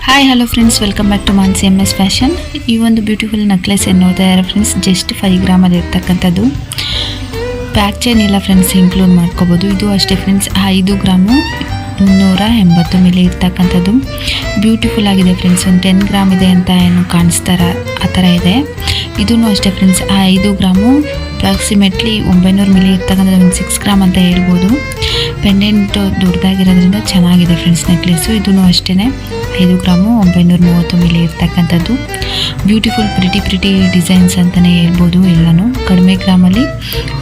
Hi hello friends, welcome back to Mansi M S fashion. ಈ ಒಂದು beautiful necklace ಏನು ನೋಡ್ತಾ ಇದ್ದಾರೆ ಫ್ರೆಂಡ್ಸ್, ಜಸ್ಟ್ 5 ಗ್ರಾಮಲ್ಲಿ ಇರ್ತಕ್ಕಂಥದ್ದು. ಬ್ಯಾಕ್ ಚೈನ್ ಇಲ್ಲ ಫ್ರೆಂಡ್ಸ್, ಇನ್ಕ್ಲೂಡ್ ಮಾಡ್ಕೋಬೋದು. ಇದು ಅಷ್ಟೇ ಫ್ರೆಂಡ್ಸ್, 5 ಗ್ರಾಮು 180 ಮಿಲಿ ಇರ್ತಕ್ಕಂಥದ್ದು. ಬ್ಯೂಟಿಫುಲ್ ಆಗಿದೆ ಫ್ರೆಂಡ್ಸ್. ಒಂದು 10 ಗ್ರಾಮ್ ಇದೆ ಅಂತ ಏನು ಕಾಣಿಸ್ತಾರ ಆ ಥರ ಇದೆ. ಇದೂ ಅಷ್ಟೇ ಫ್ರೆಂಡ್ಸ್, 5 ಗ್ರಾಮು ಅಪ್ರಾಕ್ಸಿಮೇಟ್ಲಿ 900 ಮಿಲಿ ಇರ್ತಕ್ಕಂಥದ್ದು. ಒಂದು 6 ಗ್ರಾಮ್ ಅಂತ ಹೇಳ್ಬೋದು. ಪೆಂಡೆಂಟ್ ದೊಡ್ಡದಾಗಿರೋದ್ರಿಂದ ಚೆನ್ನಾಗಿದೆ ಫ್ರೆಂಡ್ಸ್ ನೆಕ್ಲೆಸ್ಸು. ಇದೂ ಅಷ್ಟೇ 5 ಗ್ರಾಮು 930 ಮಿಲಿ ಇರ್ತಕ್ಕಂಥದ್ದು. ಬ್ಯೂಟಿಫುಲ್ ಪ್ರಿಟಿ ಡಿಸೈನ್ಸ್ ಅಂತಲೇ ಹೇಳ್ಬೋದು. ಎಲ್ಲನೂ ಕಡಿಮೆ ಗ್ರಾಮಲ್ಲಿ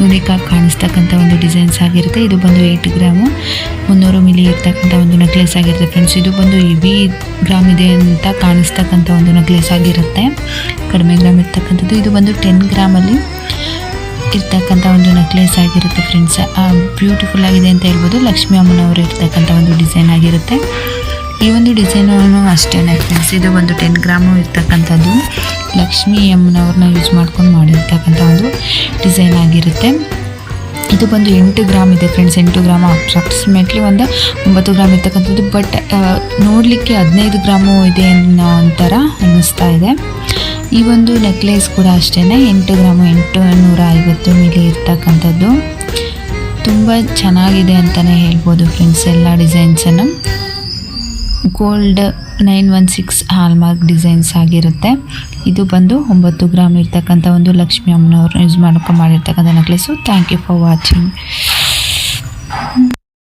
ಯೂನಿಕಾಗಿ ಕಾಣಿಸ್ತಕ್ಕಂಥ ಒಂದು ಡಿಸೈನ್ಸ್ ಆಗಿರುತ್ತೆ. ಇದು ಬಂದು 8 ಗ್ರಾಮು 300 ಮಿಲಿ ಇರ್ತಕ್ಕಂಥ ಒಂದು ನೆಕ್ಲೆಸ್ ಆಗಿರುತ್ತೆ ಫ್ರೆಂಡ್ಸ್. ಇದು ಬಂದು ಹೆವಿ ಗ್ರಾಮ್ ಇದೆ ಅಂತ ಕಾಣಿಸ್ತಕ್ಕಂಥ ಒಂದು ನೆಕ್ಲೆಸ್ ಆಗಿರುತ್ತೆ, ಕಡಿಮೆ ಗ್ರಾಮ್ ಇರ್ತಕ್ಕಂಥದ್ದು. ಇದು ಬಂದು 10 ಗ್ರಾಮಲ್ಲಿ ಇರ್ತಕ್ಕಂಥ ಒಂದು ನೆಕ್ಲೆಸ್ ಆಗಿರುತ್ತೆ ಫ್ರೆಂಡ್ಸ್. ಬ್ಯೂಟಿಫುಲ್ ಆಗಿದೆ ಅಂತ ಹೇಳ್ಬೋದು. ಲಕ್ಷ್ಮೀ ಅಮ್ಮನವರು ಇರ್ತಕ್ಕಂಥ ಒಂದು ಡಿಸೈನ್ ಆಗಿರುತ್ತೆ. ಈ ಒಂದು ಡಿಸೈನು ಅಷ್ಟೇ ಫ್ರೆಂಡ್ಸ್. ಇದು ಒಂದು 10 ಗ್ರಾಮು ಇರ್ತಕ್ಕಂಥದ್ದು. ಲಕ್ಷ್ಮೀ ಅಮ್ಮನವ್ರನ್ನ ಯೂಸ್ ಮಾಡ್ಕೊಂಡು ಮಾಡಿರ್ತಕ್ಕಂಥ ಒಂದು ಡಿಸೈನ್ ಆಗಿರುತ್ತೆ. ಇದು ಬಂದು 8 ಗ್ರಾಮ್ ಇದೆ ಫ್ರೆಂಡ್ಸ್. 8 ಗ್ರಾಮ್ ಅಪ್ರಾಕ್ಸಿಮೇಟ್ಲಿ ಒಂದು 9 ಗ್ರಾಮ್ ಇರ್ತಕ್ಕಂಥದ್ದು. ಬಟ್ ನೋಡಲಿಕ್ಕೆ 15 ಗ್ರಾಮು ಇದೆ ಅನ್ನೋ ಒಂಥರ ಅನ್ನಿಸ್ತಾ ಇದೆ. ಈ ಒಂದು ನೆಕ್ಲೆಸ್ ಕೂಡ ಅಷ್ಟೇ 8 ಗ್ರಾಮು 850 ಮಿಲಿ ಇರ್ತಕ್ಕಂಥದ್ದು. ತುಂಬ ಚೆನ್ನಾಗಿದೆ ಅಂತಲೇ ಹೇಳ್ಬೋದು ಫ್ರೆಂಡ್ಸ್. ಎಲ್ಲ ಡಿಸೈನ್ಸನ್ನು ಗೋಲ್ಡ್ 916 ಹಾಲ್ಮಾರ್ಕ್ ಡಿಸೈನ್ಸ್ ಆಗಿರುತ್ತೆ. ಇದು ಬಂದು 9 ಗ್ರಾಮ್ ಇರ್ತಕ್ಕಂಥ ಒಂದು ಲಕ್ಷ್ಮೀ ಅಮ್ಮನವ್ರನ್ನ ಯೂಸ್ ಮಾಡ್ಕೊಂಡು ಮಾಡಿರ್ತಕ್ಕಂಥ necklace. Thank you for watching.